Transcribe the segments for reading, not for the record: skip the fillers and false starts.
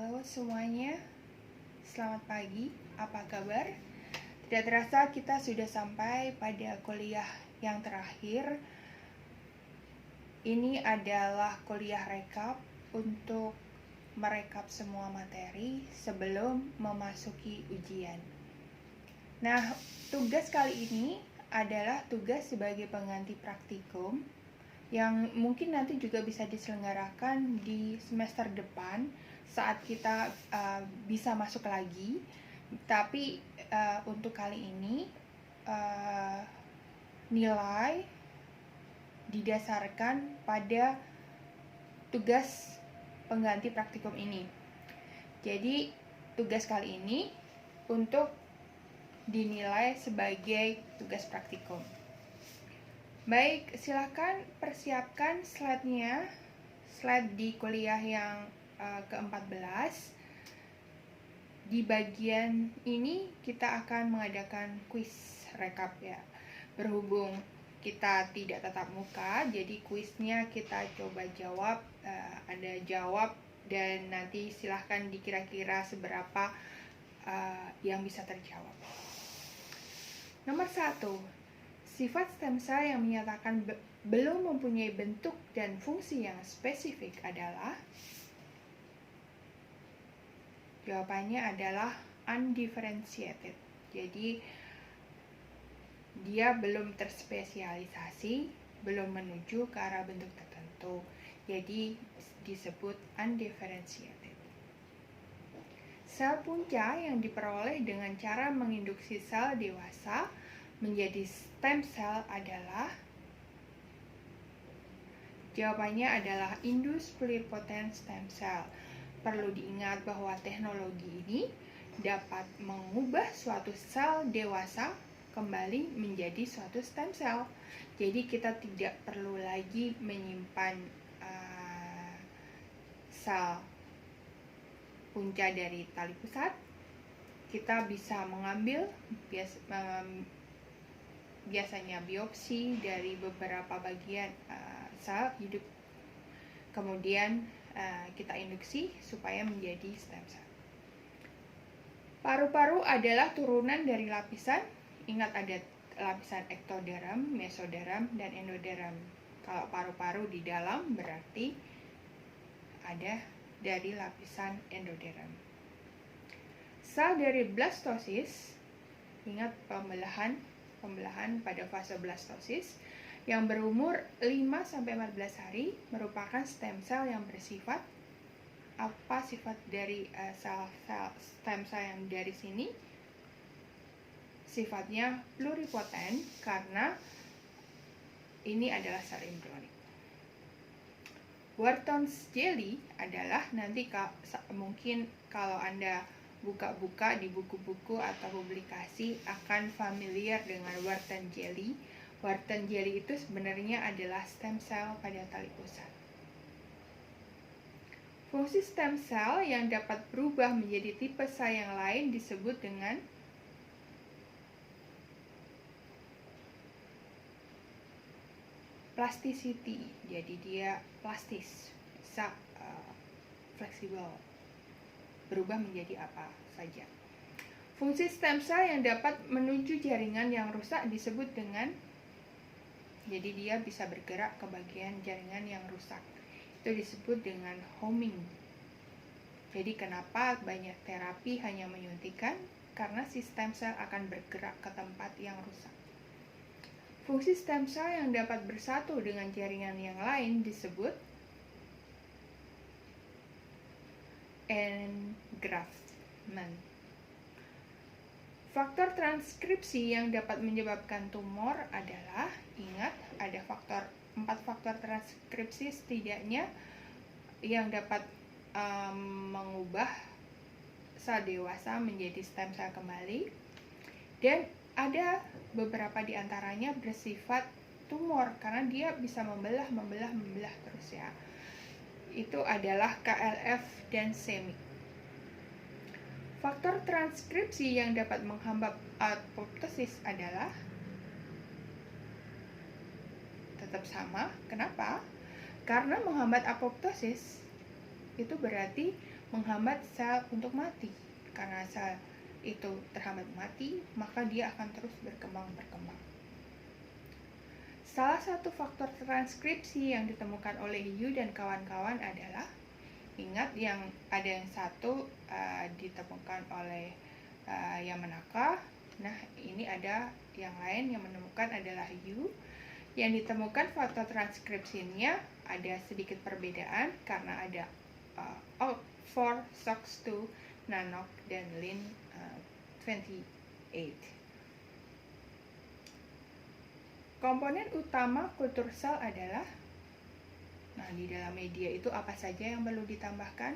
Halo semuanya, selamat pagi, apa kabar? Tidak terasa kita sudah sampai pada kuliah yang terakhir. Ini adalah kuliah rekap untuk merekap semua materi sebelum memasuki ujian. Nah, tugas kali ini adalah tugas sebagai pengganti praktikum yang mungkin nanti juga bisa diselenggarakan di semester depan saat kita bisa masuk lagi. Tapi untuk kali ini nilai didasarkan pada tugas pengganti praktikum ini. Jadi tugas kali ini untuk dinilai sebagai tugas praktikum. Baik, silakan persiapkan slide-nya, slide di kuliah yang ke-14. Di bagian ini kita akan mengadakan kuis rekap ya. Berhubung kita tidak tatap muka, jadi kuisnya kita coba jawab, ada jawab dan nanti silahkan dikira-kira seberapa yang bisa terjawab. Nomor 1. Sifat stem cell yang menyatakan belum mempunyai bentuk dan fungsi yang spesifik adalah? Jawabannya adalah undifferentiated. Jadi dia belum terspesialisasi, belum menuju ke arah bentuk tertentu. Jadi disebut undifferentiated. Sel punca yang diperoleh dengan cara menginduksi sel dewasa menjadi stem cell adalah? Jawabannya adalah induced pluripotent stem cell. Perlu diingat bahwa teknologi ini dapat mengubah suatu sel dewasa kembali menjadi suatu stem cell. Jadi kita tidak perlu lagi menyimpan sel punca dari tali pusat. Kita bisa mengambil biasanya biopsi dari beberapa bagian sel hidup, kemudian kita induksi supaya menjadi stem cell. Paru-paru adalah turunan dari lapisan, ingat ada lapisan ektoderm, mesoderm, dan endoderm. Kalau paru-paru di dalam berarti ada dari lapisan endoderm. Sel dari blastosis, ingat pembelahan pada fase blastosis yang berumur 5-14 hari merupakan stem cell yang bersifat apa sifat dari sel-sel stem cell yang dari sini? Sifatnya pluripotent karena ini adalah sel embrionik. Wharton's jelly adalah nanti mungkin kalau Anda buka-buka di buku-buku atau publikasi akan familiar dengan Wharton jelly. Wharton jelly itu sebenarnya adalah stem cell pada tali pusat. Fungsi stem cell yang dapat berubah menjadi tipe sel yang lain disebut dengan plasticity. Jadi dia plastis, bisa fleksibel, berubah menjadi apa saja. Fungsi stem cell yang dapat menuju jaringan yang rusak disebut dengan, jadi dia bisa bergerak ke bagian jaringan yang rusak. Itu disebut dengan homing. Jadi kenapa banyak terapi hanya menyuntikkan? Karena si stem cell akan bergerak ke tempat yang rusak. Fungsi stem cell yang dapat bersatu dengan jaringan yang lain disebut engraftment. Faktor transkripsi yang dapat menyebabkan tumor adalah, ingat ada 4 faktor transkripsi setidaknya yang dapat mengubah sel dewasa menjadi stem cell kembali, dan ada beberapa di antaranya bersifat tumor karena dia bisa membelah terus ya. Itu adalah KLF dan SEMI. Faktor transkripsi yang dapat menghambat apoptosis adalah tetap sama. Kenapa? Karena menghambat apoptosis itu berarti menghambat sel untuk mati. Karena sel itu terhambat mati, maka dia akan terus berkembang. Salah satu faktor transkripsi yang ditemukan oleh Yu dan kawan-kawan adalah, ingat yang ada yang satu ditemukan oleh Yamanaka. Nah, ini ada yang lain yang menemukan adalah Yu. Yang ditemukan faktor transkripsinya ada sedikit perbedaan karena ada OCT4, SOX2, NANOG, dan Lin28. Komponen utama kultur sel adalah, nah di dalam media itu apa saja yang perlu ditambahkan?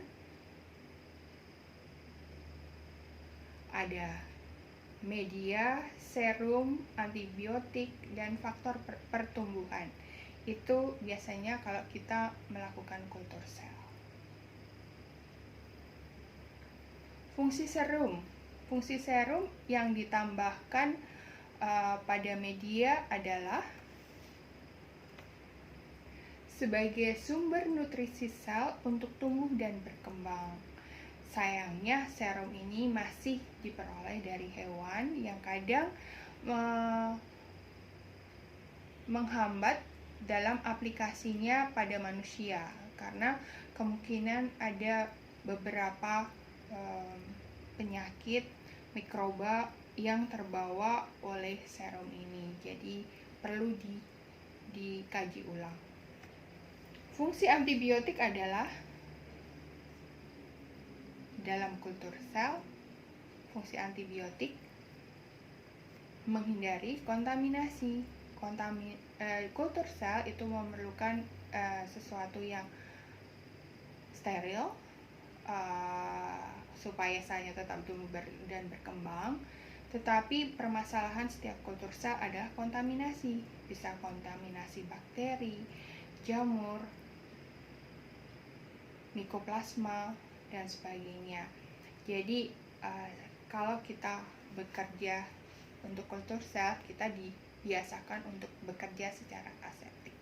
Ada media, serum, antibiotik, dan faktor pertumbuhan. Itu biasanya kalau kita melakukan kultur sel. Fungsi serum yang ditambahkan pada media adalah sebagai sumber nutrisi sel untuk tumbuh dan berkembang. Sayangnya serum ini masih diperoleh dari hewan yang kadang menghambat dalam aplikasinya pada manusia, karena kemungkinan ada beberapa penyakit mikroba yang terbawa oleh serum ini, jadi perlu dikaji ulang. Fungsi antibiotik adalah dalam kultur sel, fungsi antibiotik menghindari kontaminasi. Kultur sel itu memerlukan sesuatu yang steril supaya selnya tetap tumbuh dan berkembang. Tetapi permasalahan setiap kultur sel adalah kontaminasi. Bisa kontaminasi bakteri, jamur, mikoplasma, dan sebagainya. Jadi kalau kita bekerja untuk kultur sel, kita dibiasakan untuk bekerja secara aseptik.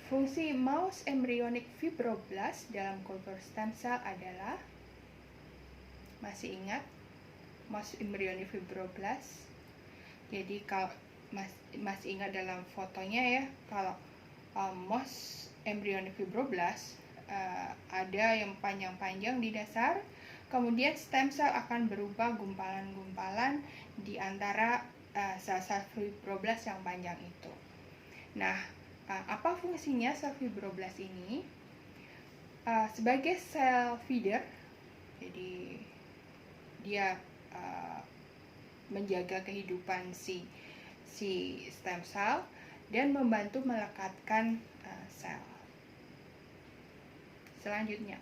Fungsi mouse embryonic fibroblast dalam kultur stem cell adalah, masih ingat mouse embryonic fibroblast? Jadi kalau masih ingat dalam fotonya ya, kalau mouse embryonic fibroblast ada yang panjang-panjang di dasar, kemudian stem cell akan berubah gumpalan-gumpalan di antara sel-sel fibroblast yang panjang itu. Nah, apa fungsinya sel fibroblast ini? Sebagai sel feeder, jadi dia menjaga kehidupan si stem cell dan membantu melekatkan sel. Selanjutnya,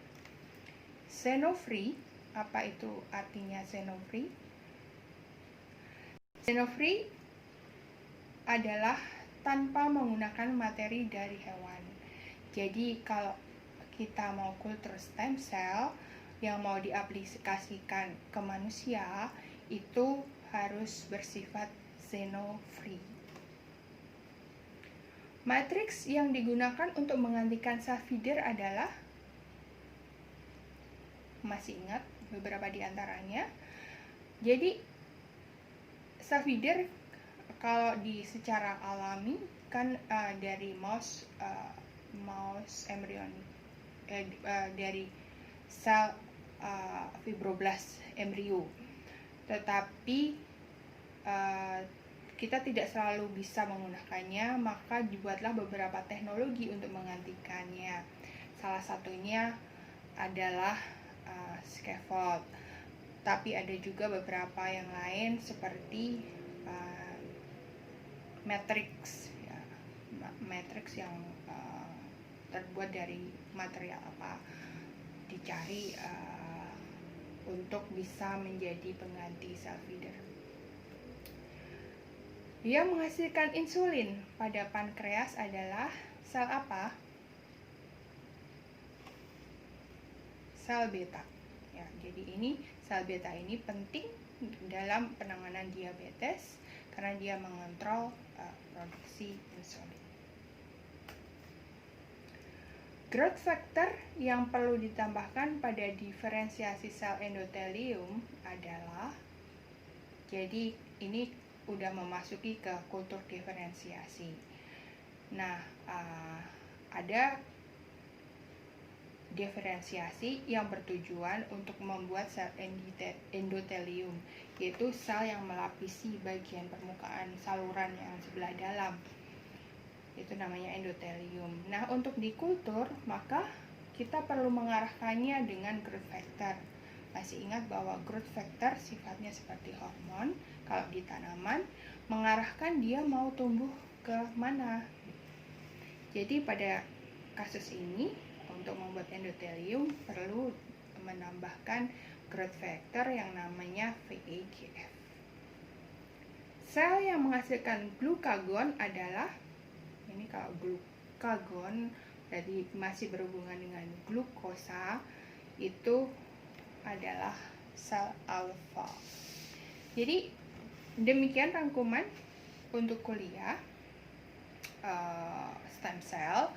xeno-free. Apa itu artinya xeno-free? Xeno-free adalah tanpa menggunakan materi dari hewan. Jadi kalau kita mau kultur stem cell yang mau diaplikasikan ke manusia, itu harus bersifat xeno-free. Matriks yang digunakan untuk menggantikan sel feeder adalah, masih ingat beberapa di antaranya. Jadi sel feeder kalau secara alami kan dari mouse embryonic dari sel fibroblast embrio. Tetapi kita tidak selalu bisa menggunakannya, maka dibuatlah beberapa teknologi untuk menggantikannya. Salah satunya adalah scaffold. Tapi ada juga beberapa yang lain seperti matrix, ya, matrix yang terbuat dari material apa, dicari untuk bisa menjadi pengganti sel feeder. Yang menghasilkan insulin pada pankreas adalah sel apa? Sel beta. Ya, jadi ini sel beta ini penting dalam penanganan diabetes karena dia mengontrol produksi insulin. Growth factor yang perlu ditambahkan pada diferensiasi sel endotelium adalah, jadi ini udah memasuki ke kultur diferensiasi. Nah, ada diferensiasi yang bertujuan untuk membuat sel endotelium, yaitu sel yang melapisi bagian permukaan saluran yang sebelah dalam. Itu namanya endotelium. Nah, untuk dikultur, maka kita perlu mengarahkannya dengan growth factor. Masih ingat bahwa growth factor sifatnya seperti hormon. Kalau di tanaman, mengarahkan dia mau tumbuh ke mana. Jadi pada kasus ini, untuk membuat endotelium perlu menambahkan growth factor yang namanya VEGF. Sel yang menghasilkan glukagon adalah, ini kalau glukagon berarti masih berhubungan dengan glukosa, itu adalah sel alfa. Jadi demikian rangkuman untuk kuliah stem cell.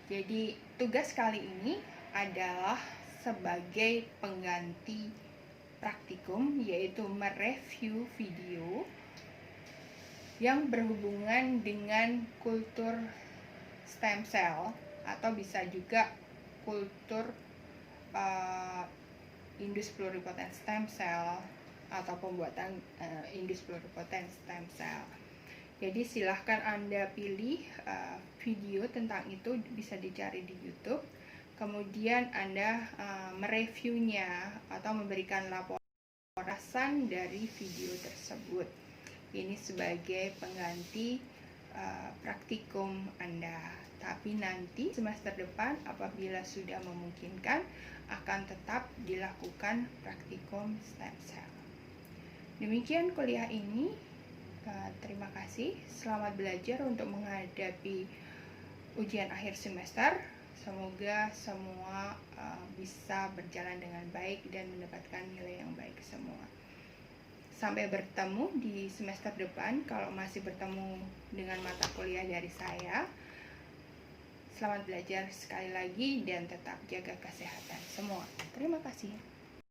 Jadi tugas kali ini adalah sebagai pengganti praktikum, yaitu mereview video yang berhubungan dengan kultur stem cell, atau bisa juga kultur indus pluripotent stem cell atau pembuatan indus pluripotent stem cell. Jadi silahkan Anda pilih video tentang itu, bisa dicari di YouTube. Kemudian Anda mereviewnya atau memberikan laporan dari video tersebut. Ini sebagai pengganti praktikum Anda. Tapi nanti semester depan apabila sudah memungkinkan akan tetap dilakukan praktikum stem cell. Demikian kuliah ini. Terima kasih. Selamat belajar untuk menghadapi ujian akhir semester. Semoga semua bisa berjalan dengan baik dan mendapatkan nilai yang baik semua. Sampai bertemu di semester depan. Kalau masih bertemu dengan mata kuliah dari saya, selamat belajar sekali lagi dan tetap jaga kesehatan semua. Terima kasih.